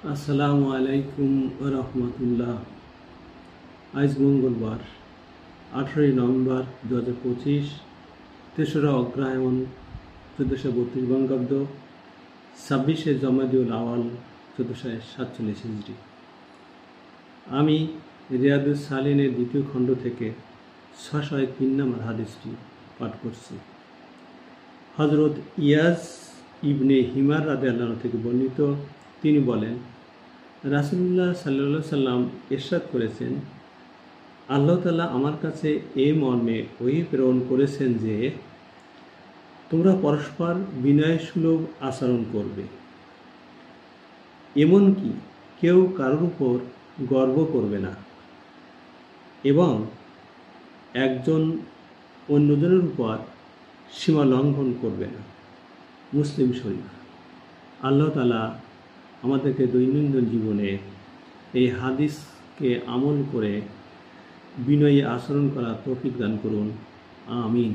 আসসালামু আলাইকুম রহমতুল্লাহ। আজ মঙ্গলবার 18 নভেম্বর 2025, 3রা অগ্রহায়ণ 1432 বঙ্গাব্দ, 26শে জমাদিউল আওয়াল 1447 হিজরি। আমি রিয়াদুস সালিনের 2য় খণ্ড থেকে 603 নম্বর হাদিসটি পাঠ করছি। হযরত ইয়াস ইবনে হিমার রাদিয়াল্লাহু আনহু থেকে বর্ণিত, তিনি বলেন, রাসূলুল্লাহ সাল্লাল্লাহু আলাইহি সাল্লাম ইরশাদ করেছেন, আল্লাহ তাআলা আমার কাছে এই মর্মে ওহী প্রেরণ করেছেন যে তোমরা পরস্পর বিনয়সুলভ আচরণ করবে, এমনকি কেউ কারোর উপর গর্ব করবে না এবং একজন অন্যজনের উপর সীমা লঙ্ঘন করবে না। মুসলিম শরীফ। আল্লাহ তাআলা আমাদেরকে দৈনন্দিন জীবনে এই হাদিসকে আমল করে বিনয়ী আচরণ করা তৌফিক দান করুন। আমিন।